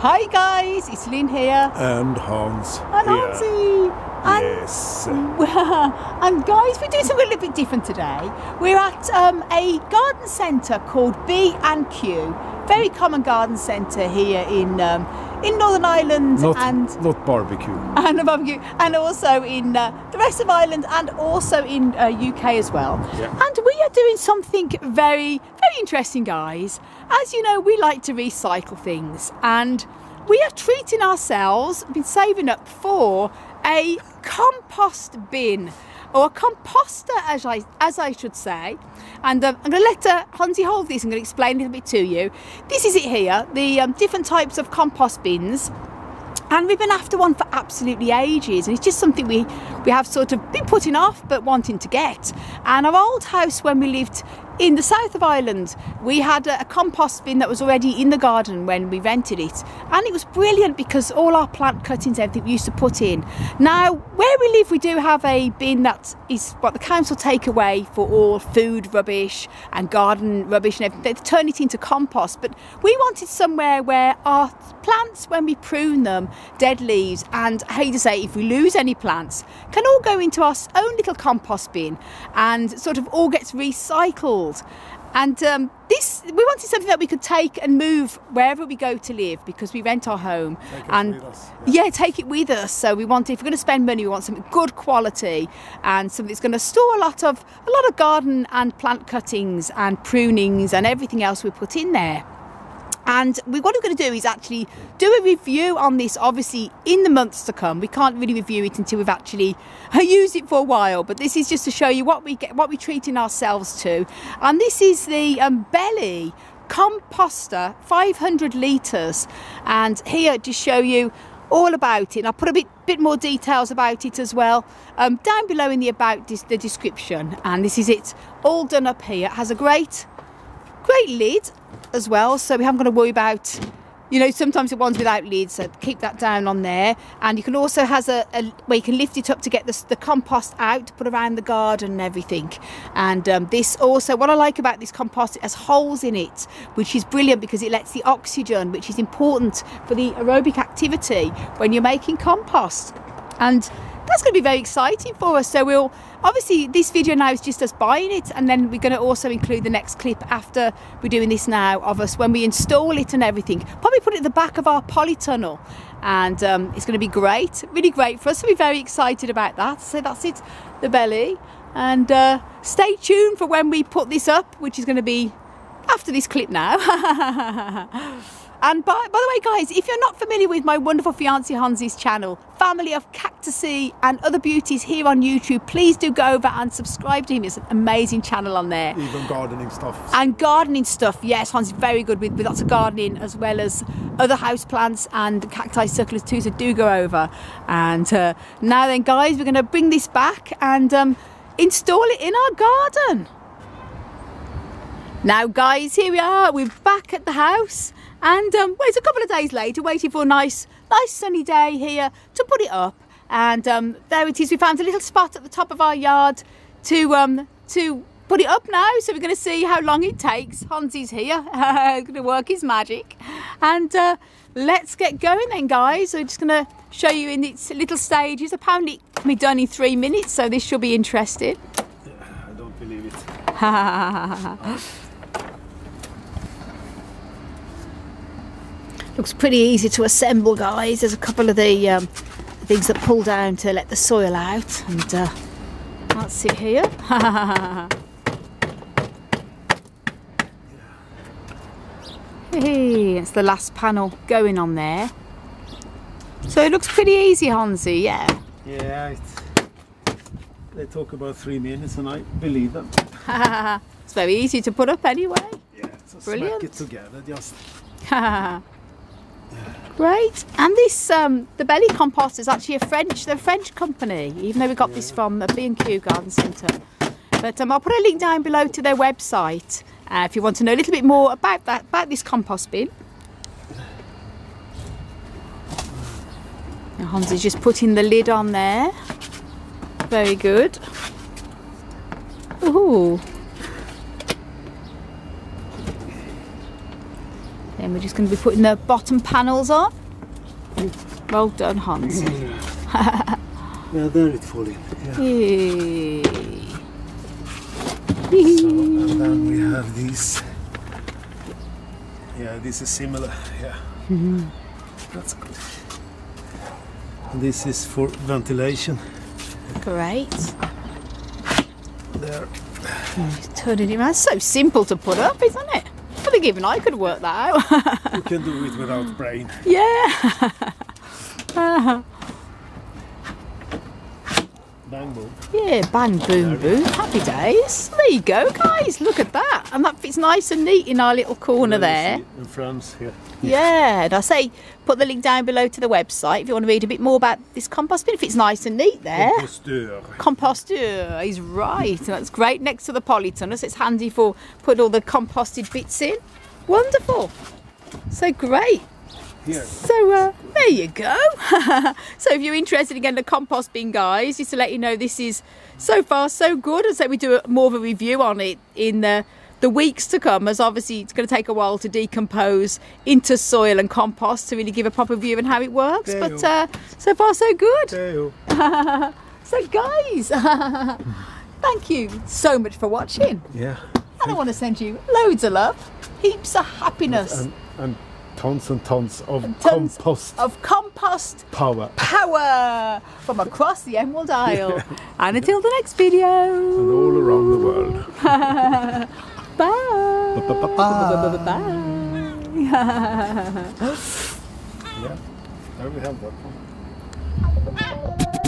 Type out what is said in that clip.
Hi guys, it's Lynn here. And Hans. And Hansie. Yes. And guys, we're doing something a little bit different today. We're at a garden centre called B&Q. Very common garden centre here in Northern Ireland, not barbecue. And also in the rest of Ireland, and also in UK as well. Yeah. And we are doing something very, very interesting, guys. As you know, we like to recycle things, and we are treating ourselves, been saving up for a compost bin, or a composter, as I should say. And I'm going to let Hansie hold this. I'm going to explain a little bit to you. This is it here, the different types of compost bins. And we've been after one for absolutely ages, and it's just something we have sort of been putting off but wanting to get. And our old house, when we lived in the south of Ireland, we had a compost bin that was already in the garden when we rented it, and it was brilliant because all our plant cuttings, everything we used to put in. Now where we live, we do have a bin that is what the council take away for all food rubbish and garden rubbish and everything. They turn it into compost, but we wanted somewhere where our plants, when we prune them, dead leaves, and I hate to say, if we lose any plants, can all go into our own little compost bin and sort of all gets recycled. And we wanted something that we could take and move wherever we go to live, because we rent our home. Take it with us. So we want, if we're going to spend money, we want something good quality and something that's going to store a lot of garden and plant cuttings and prunings and everything else we put in there. And what we're going to do is actually do a review on this, obviously, in the months to come. We can't really review it until we've actually used it for a while. But this is just to show you what we're treating ourselves to. And this is the Belli Composter, 500 litres. And here to show you all about it. And I'll put a bit more details about it as well down below in the description. And this is it all done up here. It has a great lid as well, so we haven't got to worry about, you know, sometimes the ones without lids, so keep that down on there. And you can also has a where you can lift it up to get the compost out to put around the garden and everything. And this also, what I like about this compost, it has holes in it, which is brilliant because it lets the oxygen, which is important for the aerobic activity when you're making compost. And that's going to be very exciting for us. So we'll, obviously this video now is just us buying it, and then we're going to also include the next clip after we're doing this now of us when we install it and everything. Probably put it at the back of our polytunnel, and it's going to be great, really great for us. So we're very excited about that. So that's it, the Belli. And stay tuned for when we put this up, which is going to be after this clip now. And by the way, guys, if you're not familiar with my wonderful fiancé Hansie's channel, Family of Cactusy and Other Beauties here on YouTube, please do go over and subscribe to him. It's an amazing channel on there. Even gardening stuff. And gardening stuff, yes. Hansie's very good with lots of gardening, as well as other house plants and cacti succulents too, so do go over. And now then, guys, we're going to bring this back and install it in our garden. Now, guys, here we are. We're back at the house. And it's a couple of days later, waiting for a nice sunny day here to put it up. And there it is. We found a little spot at the top of our yard to put it up now. So we're going to see how long it takes. Hansie's here, going to work his magic. And let's get going then, guys. So we're just going to show you in its little stages. Apparently it can be done in 3 minutes, so this should be interesting. Yeah, I don't believe it. Looks pretty easy to assemble, guys. There's a couple of the things that pull down to let the soil out, and that's it here. Hey, it's the last panel going on there. So it looks pretty easy, Hansie, yeah. Yeah, they talk about 3 minutes, and I believe them. It's very easy to put up anyway. Yeah, so brilliant. Smack it together, just. Great. And this the Belli Composter is actually a French company, even though we got this from a B&Q garden centre. But I'll put a link down below to their website if you want to know a little bit more about this compost bin. Now Hansie's just putting the lid on there. Very good. Ooh. Then we're just going to be putting the bottom panels on. Well done, Hans. Yeah, there it falls in. Yeah. Yay. So, and then we have these. Yeah, this is similar. Yeah, that's good. And this is for ventilation. Great. There. Turning it around. So simple to put up, isn't it? I think even I could work that out. You can do it without brain. Yeah. Bang boom. Yeah, bang, boom, boom. Happy days. There you go, guys. Look at that. And that fits nice and neat in our little corner there. In France here. Yeah, and I say put the link down below to the website if you want to read a bit more about this compost bin. If it's nice and neat there. Composteur. Composteur, he's right. And that's great next to the polytunnel, so it's handy for putting all the composted bits in. Wonderful. So great. Here. So there you go. So if you're interested in getting a compost bin, guys, just to let you know, this is so far so good. And so we do more of a review on it in the weeks to come, as obviously it's going to take a while to decompose into soil and compost to really give a proper view on how it works. But so far so good. So guys, thank you so much for watching. Yeah. And I want to send you loads of love, heaps of happiness. And tons and tons of compost power from across the Emerald Isle. Yeah. And until the next video. And all around the world. Bye. Bye. Yeah, there we have that one.